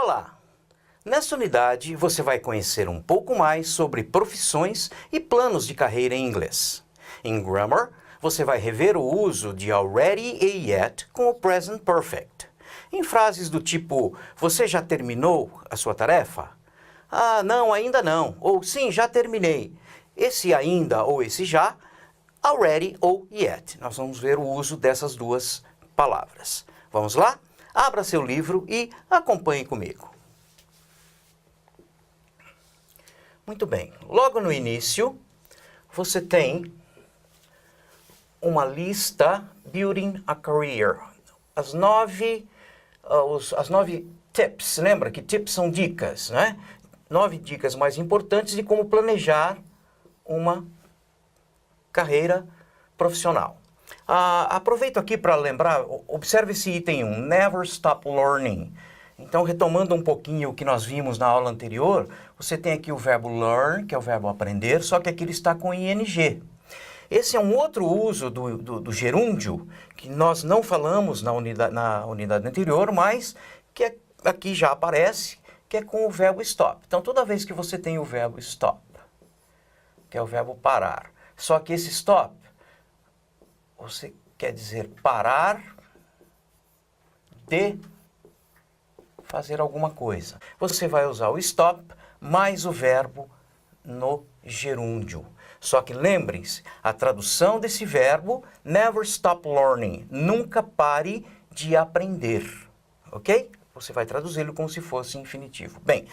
Olá! Nesta unidade você vai conhecer um pouco mais sobre profissões e planos de carreira em inglês. Em Grammar, você vai rever o uso de already e yet com o present perfect. Em frases do tipo, você já terminou a sua tarefa? Ah, não, ainda não. Ou sim, já terminei. Esse ainda ou esse já, already ou yet. Nós vamos ver o uso dessas duas palavras. Vamos lá? Abra seu livro e acompanhe comigo. Muito bem. Logo no início, você tem uma lista Building a Career. As nove tips. Lembra que tips são dicas, né? 9 dicas mais importantes de como planejar uma carreira profissional. Aproveito aqui para lembrar, observe esse item 1, Never Stop Learning. Então, retomando um pouquinho o que nós vimos na aula anterior, você tem aqui o verbo learn, que é o verbo aprender, só que aqui ele está com ing. Esse é um outro uso do gerúndio, que nós não falamos na unidade anterior, mas que aqui já aparece, que é com o verbo stop. Então, toda vez que você tem o verbo stop, que é o verbo parar, só que esse stop, você quer dizer parar de fazer alguma coisa. Você vai usar o stop mais o verbo no gerúndio. Só que lembrem-se, a tradução desse verbo, never stop learning, nunca pare de aprender, ok? Você vai traduzi-lo como se fosse infinitivo. Bem,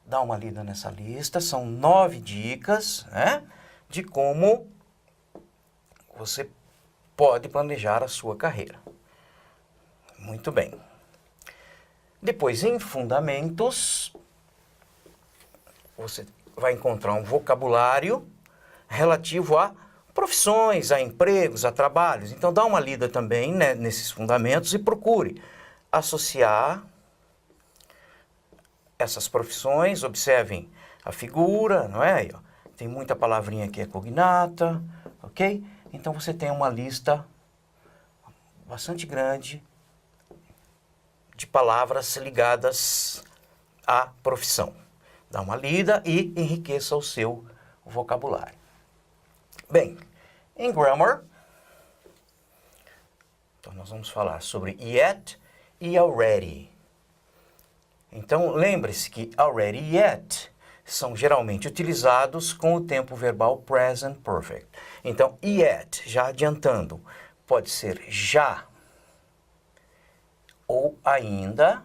dá uma lida nessa lista, são 9 dicas, né, de como você pode planejar a sua carreira. Muito bem. Depois, em fundamentos, você vai encontrar um vocabulário relativo a profissões, a empregos, a trabalhos. Então, dá uma lida também, né, nesses fundamentos e procure associar essas profissões. Observem a figura, não é? Tem muita palavrinha que é cognata, ok? Então, você tem uma lista bastante grande de palavras ligadas à profissão. Dá uma lida e enriqueça o seu vocabulário. Bem, em Grammar, então nós vamos falar sobre yet e already. Então, lembre-se que already e yet são geralmente utilizados com o tempo verbal present perfect. Então, yet, já adiantando, pode ser já ou ainda,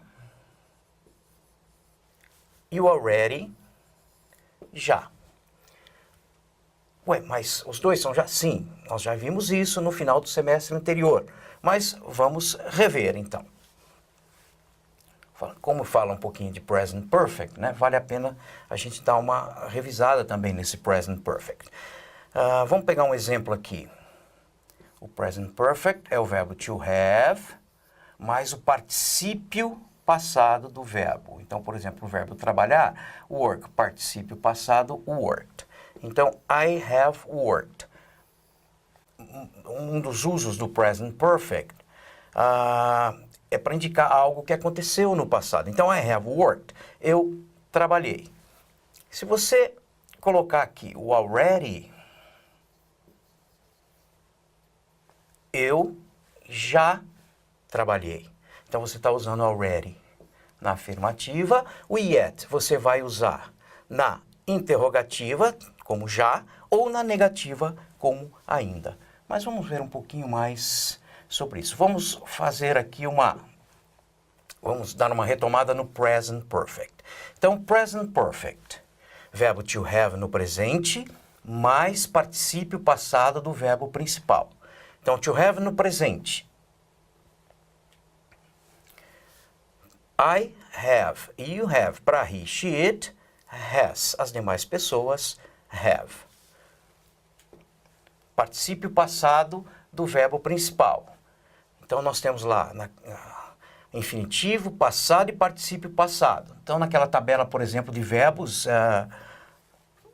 e o already, já. Ué, mas os dois são já? Sim, nós já vimos isso no final do semestre anterior, mas vamos rever então. Como fala um pouquinho de present perfect, né, vale a pena a gente dar uma revisada também nesse present perfect. Vamos pegar um exemplo aqui. O present perfect é o verbo to have, mais o particípio passado do verbo. Então, por exemplo, o verbo trabalhar, work, particípio passado, worked. Então, I have worked. Um dos usos do present perfect é para indicar algo que aconteceu no passado. Então, I have worked. Eu trabalhei. Se você colocar aqui o already, eu já trabalhei. Então, você está usando already na afirmativa. O yet você vai usar na interrogativa, como já, ou na negativa, como ainda. Mas vamos ver um pouquinho mais sobre isso. Vamos fazer aqui vamos dar uma retomada no present perfect. Então, present perfect, verbo to have no presente, mais particípio passado do verbo principal. Então, to have no presente. I have, you have, para he, she, it, has. As demais pessoas, have. Particípio passado do verbo principal. Então, nós temos lá infinitivo, passado e particípio passado. Então, naquela tabela, por exemplo, de verbos,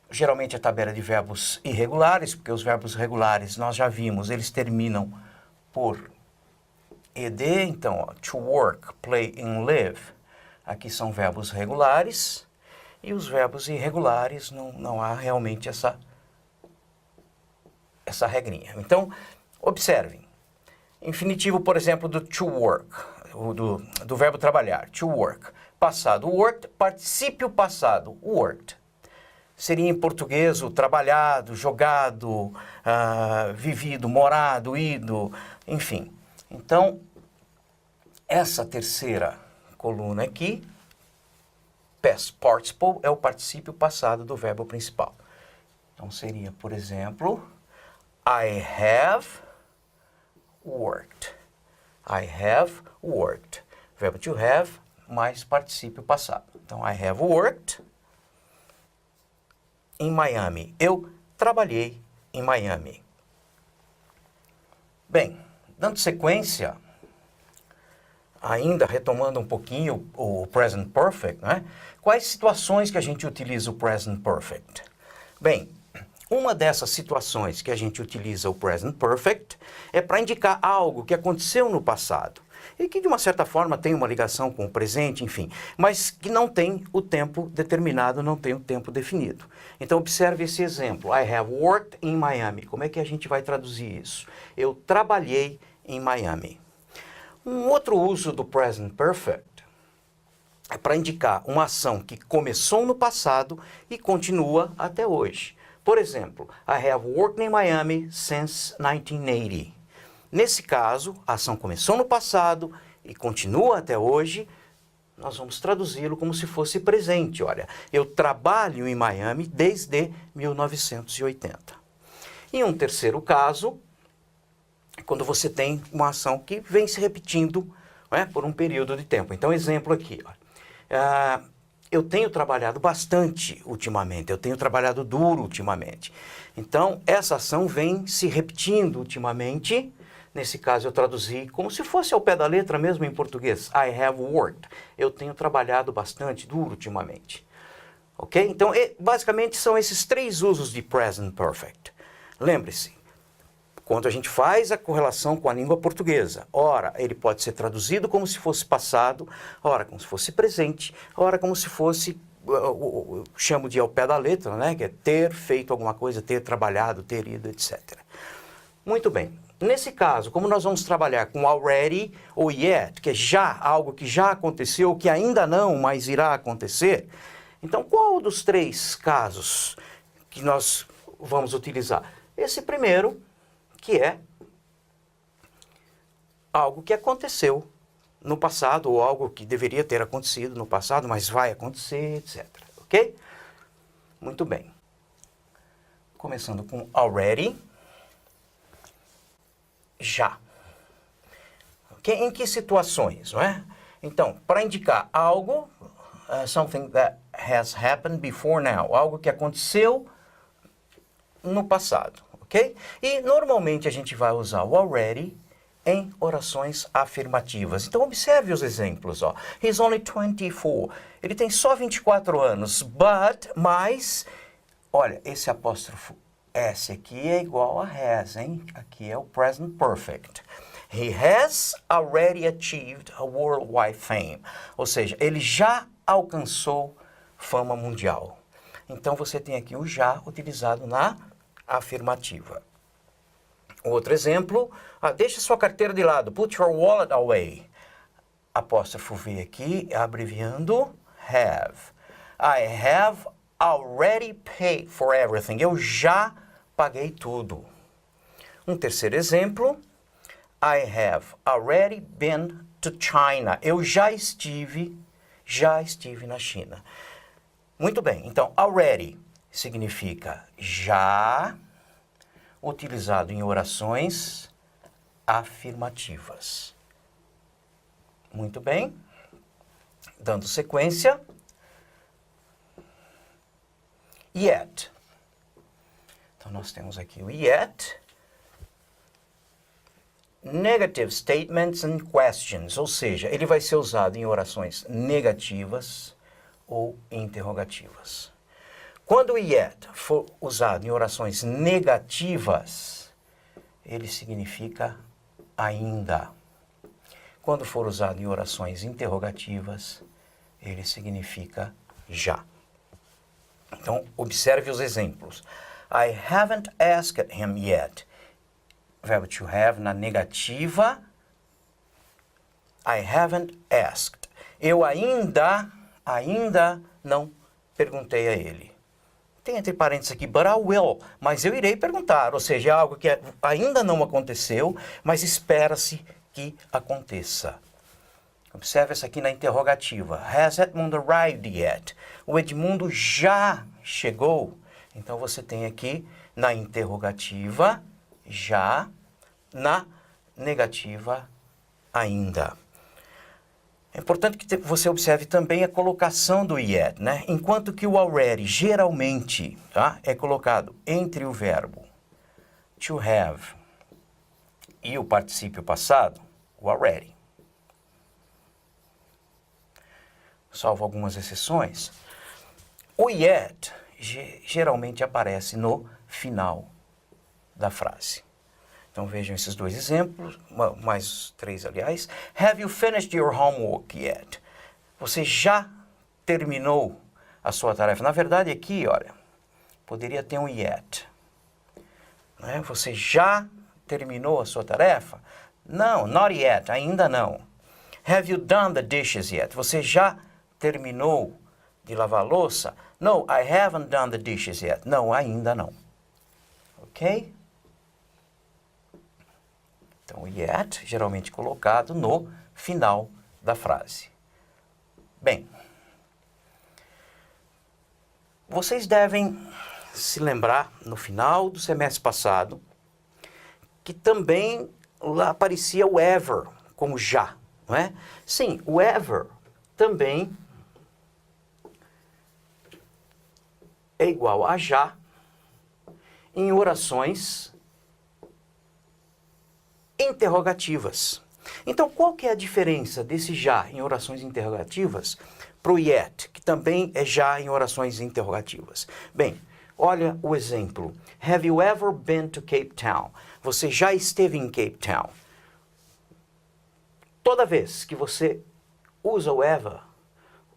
geralmente a tabela de verbos irregulares, porque os verbos regulares, nós já vimos, eles terminam por ed, então, ó, to work, play and live. Aqui são verbos regulares, e os verbos irregulares não há realmente essa regrinha. Então, observem. Infinitivo, por exemplo, do to work, do verbo trabalhar, to work. Passado, worked. Particípio passado, worked. Seria em português o trabalhado, jogado, vivido, morado, ido, enfim. Então, essa terceira coluna aqui, past participle, é o particípio passado do verbo principal. Então, seria, por exemplo, I have worked. I have worked. Verbo to have mais particípio passado. Então, I have worked in Miami. Eu trabalhei em Miami. Bem, dando sequência, ainda retomando um pouquinho o present perfect, né? Quais situações que a gente utiliza o present perfect? Bem, uma dessas situações que a gente utiliza o present perfect é para indicar algo que aconteceu no passado e que de uma certa forma tem uma ligação com o presente, enfim, mas que não tem o tempo determinado, não tem o tempo definido. Então observe esse exemplo. I have worked in Miami. Como é que a gente vai traduzir isso? Eu trabalhei em Miami. Um outro uso do present perfect é para indicar uma ação que começou no passado e continua até hoje. Por exemplo, I have worked in Miami since 1980. Nesse caso, a ação começou no passado e continua até hoje. Nós vamos traduzi-lo como se fosse presente. Olha, eu trabalho em Miami desde 1980. E um terceiro caso, quando você tem uma ação que vem se repetindo, né, por um período de tempo. Então, exemplo aqui. Eu tenho trabalhado bastante ultimamente, eu tenho trabalhado duro ultimamente. Então, essa ação vem se repetindo ultimamente. Nesse caso, eu traduzi como se fosse ao pé da letra mesmo em português. I have worked. Eu tenho trabalhado bastante duro ultimamente. Ok? Então, basicamente, são esses três usos de present perfect. Lembre-se, quando a gente faz a correlação com a língua portuguesa, ora, ele pode ser traduzido como se fosse passado, ora, como se fosse presente, ora, como se fosse, chamo de ao pé da letra, né? Que é ter feito alguma coisa, ter trabalhado, ter ido, etc. Muito bem. Nesse caso, como nós vamos trabalhar com already ou yet, que é já, algo que já aconteceu, que ainda não, mas irá acontecer, então qual dos três casos que nós vamos utilizar? Esse primeiro, que é algo que aconteceu no passado, ou algo que deveria ter acontecido no passado, mas vai acontecer, etc. Ok? Muito bem. Começando com already. Já. Okay? Em que situações, não é? Então, para indicar algo, something that has happened before now, algo que aconteceu no passado, ok? E normalmente a gente vai usar o already em orações afirmativas. Então observe os exemplos, ó. He's only 24. Ele tem só 24 anos, mas, olha, esse apóstrofo S aqui é igual a has, hein? Aqui é o present perfect. He has already achieved a worldwide fame. Ou seja, ele já alcançou fama mundial. Então você tem aqui o já utilizado na afirmativa. Outro exemplo, deixa sua carteira de lado. Put your wallet away. Apóstrofo V aqui, abreviando have. I have already paid for everything. Eu já paguei tudo. Um terceiro exemplo, I have already been to China. Eu já estive na China. Muito bem, então already significa já, utilizado em orações afirmativas. Muito bem, dando sequência, yet. Então, nós temos aqui o yet, negative statements and questions, ou seja, ele vai ser usado em orações negativas ou interrogativas. Quando o yet for usado em orações negativas, ele significa ainda. quando for usado em orações interrogativas, ele significa já. Então, observe os exemplos. I haven't asked him yet. Verbo to have na negativa. I haven't asked. Eu ainda não perguntei a ele. Tem entre parênteses aqui, but I will, mas eu irei perguntar. Ou seja, é algo que ainda não aconteceu, mas espera-se que aconteça. Observe essa aqui na interrogativa. Has Edmund arrived yet? O Edmundo já chegou. Então você tem aqui na interrogativa, já, na negativa, ainda. É importante que você observe também a colocação do yet, né? Enquanto que o already geralmente, tá, é colocado entre o verbo to have e o particípio passado, o already. Salvo algumas exceções. O yet geralmente aparece no final da frase. Então vejam esses dois exemplos, mais três aliás. Have you finished your homework yet? Você já terminou a sua tarefa? Na verdade aqui, olha, poderia ter um yet. Né? Você já terminou a sua tarefa? Não, not yet, ainda não. Have you done the dishes yet? Você já terminou de lavar a louça? No, I haven't done the dishes yet. Não, ainda não. Ok? Então, yet, geralmente colocado no final da frase. Bem, vocês devem se lembrar, no final do semestre passado, que também lá aparecia o ever, como já, não é? Sim, o ever também é igual a já em orações interrogativas. Então, qual que é a diferença desse já em orações interrogativas para o yet, que também é já em orações interrogativas? Bem, olha o exemplo. Have you ever been to Cape Town? Você já esteve em Cape Town? Toda vez que você usa o ever,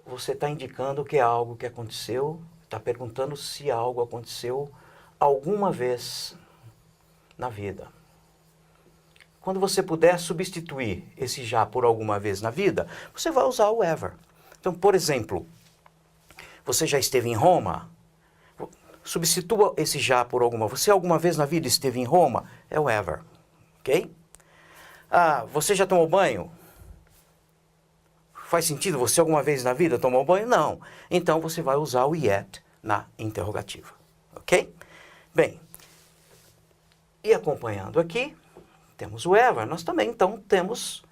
você está indicando que é algo que aconteceu, está perguntando se algo aconteceu alguma vez na vida. Quando você puder substituir esse já por alguma vez na vida, você vai usar o ever. Então, por exemplo, você já esteve em Roma? Substitua esse já por alguma. Você alguma vez na vida esteve em Roma? É o ever. Ok? Ah, você já tomou banho? Faz sentido? Você alguma vez na vida tomou banho? Não. Então, você vai usar o yet na interrogativa. Ok? Bem, e acompanhando aqui, temos o ever, nós também, então, temos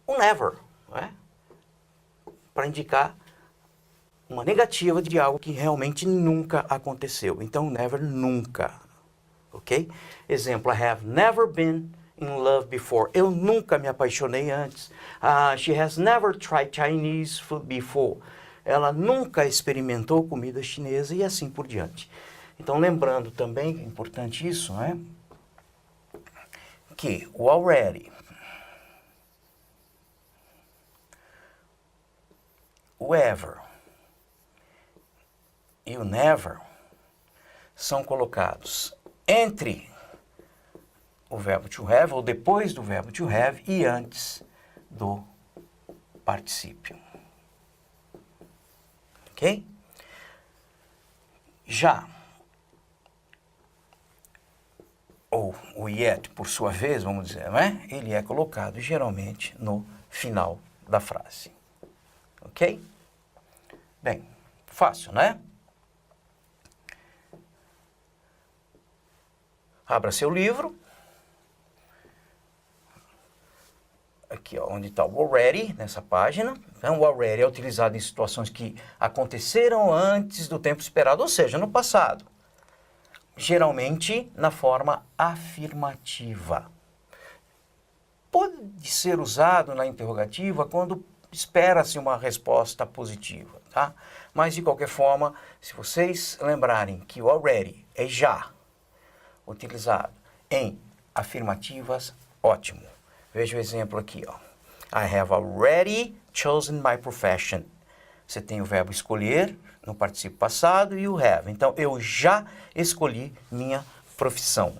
o never, não é? Para indicar uma negativa de algo que realmente nunca aconteceu. Então, never, nunca. Ok? Exemplo, I have never been in love before. Eu nunca me apaixonei antes. She has never tried Chinese food before. Ela nunca experimentou comida chinesa e assim por diante. Então, lembrando também, é importante isso, não é? Que o already, o ever e o never são colocados entre o verbo to have ou depois do verbo to have e antes do particípio. Ok? Já ou o yet, por sua vez, vamos dizer, não é? Ele é colocado geralmente no final da frase. Ok? Bem, fácil, né? Abra seu livro. Aqui, ó, onde está o already, nessa página. Então, o already é utilizado em situações que aconteceram antes do tempo esperado, ou seja, no passado. Geralmente na forma afirmativa. Pode ser usado na interrogativa quando espera-se uma resposta positiva, tá? Mas, de qualquer forma, se vocês lembrarem que o already é já utilizado em afirmativas, ótimo. Veja o exemplo aqui, ó. I have already chosen my profession. Você tem o verbo escolher no particípio passado e o have. Então, eu já escolhi minha profissão.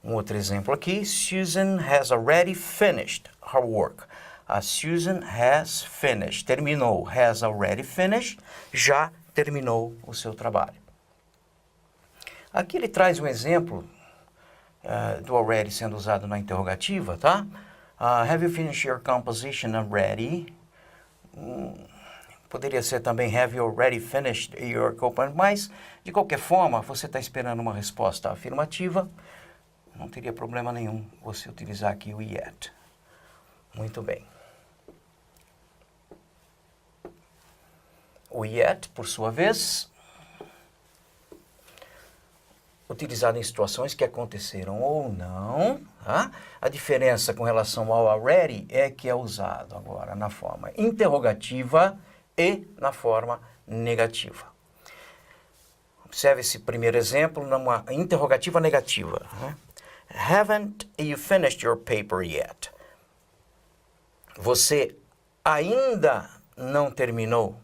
Um outro exemplo aqui. Susan has already finished her work. A Susan has finished. Terminou. Has already finished. Já terminou o seu trabalho. Aqui ele traz um exemplo do already sendo usado na interrogativa, tá? Have you finished your composition already? Poderia ser também have you already finished your composition, mas de qualquer forma, você está esperando uma resposta afirmativa, não teria problema nenhum você utilizar aqui o yet. Muito bem. O yet, por sua vez, utilizado em situações que aconteceram ou não. Tá? A diferença com relação ao already é que é usado agora na forma interrogativa e na forma negativa. Observe esse primeiro exemplo numa interrogativa negativa. Né? Haven't you finished your paper yet? Você ainda não terminou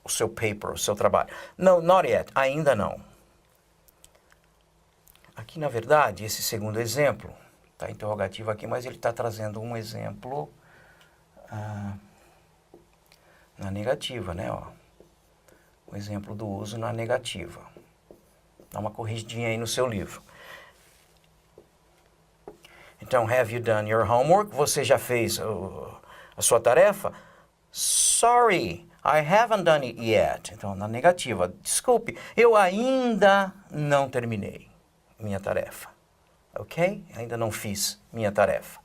o seu paper, o seu trabalho. No, not yet. Ainda não. Aqui, na verdade, esse segundo exemplo, está interrogativo aqui, mas ele está trazendo um exemplo na negativa, né? Ó. O exemplo do uso na negativa. Dá uma corrigidinha aí no seu livro. Então, have you done your homework? Você já fez a sua tarefa? Sorry, I haven't done it yet. Então, na negativa, desculpe, eu ainda não terminei minha tarefa. Ok? Ainda não fiz minha tarefa.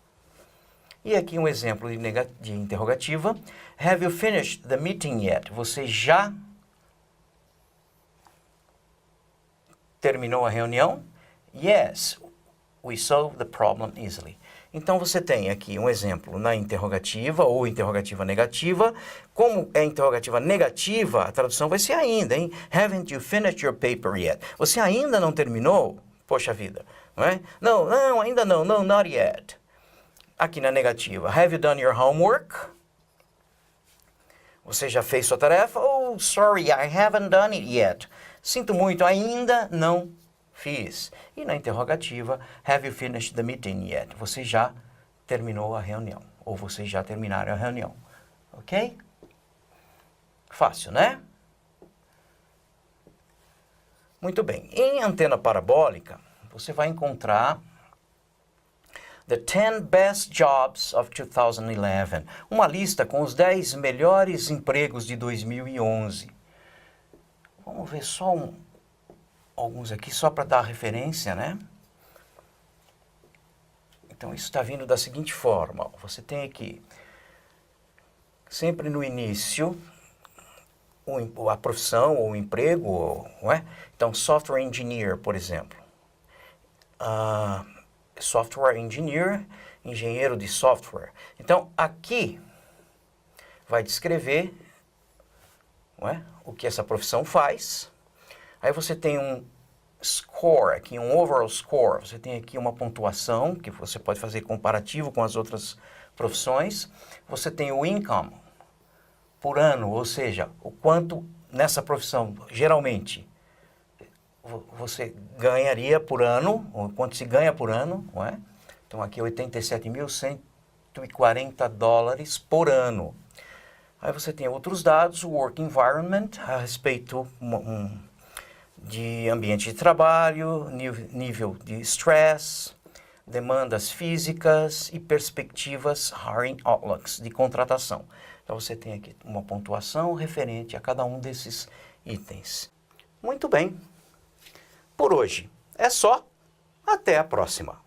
E aqui um exemplo de interrogativa. Have you finished the meeting yet? Você já terminou a reunião? Yes, we solved the problem easily. Então, você tem aqui um exemplo na interrogativa ou interrogativa negativa. Como é interrogativa negativa, a tradução vai ser ainda, hein? Haven't you finished your paper yet? Você ainda não terminou? Poxa vida, não é? Não, ainda não, no, not yet. Aqui na negativa, have you done your homework? Você já fez sua tarefa? Oh, sorry, I haven't done it yet. Sinto muito, ainda não fiz. E na interrogativa, have you finished the meeting yet? Você já terminou a reunião. Ou vocês já terminaram a reunião. Ok? Fácil, né? Muito bem. Em antena parabólica, você vai encontrar The 10 Best Jobs of 2011. Uma lista com os 10 melhores empregos de 2011. Vamos ver só alguns aqui, só para dar referência, né? Então, isso está vindo da seguinte forma. Você tem aqui, sempre no início, a profissão ou o emprego, não é? Então, software engineer, por exemplo. Software engineer, engenheiro de software. Então, aqui vai descrever, não é? O que essa profissão faz. Aí você tem um score aqui, um overall score. Você tem aqui uma pontuação, que você pode fazer comparativo com as outras profissões. Você tem o income por ano, ou seja, o quanto nessa profissão, geralmente, você ganharia por ano, ou quanto se ganha por ano, não é? Então aqui é $87.140 por ano. Aí você tem outros dados, o work environment, a respeito de ambiente de trabalho, nível de stress, demandas físicas e perspectivas hiring outlooks, de contratação. Então você tem aqui uma pontuação referente a cada um desses itens. Muito bem. Por hoje é só. Até a próxima.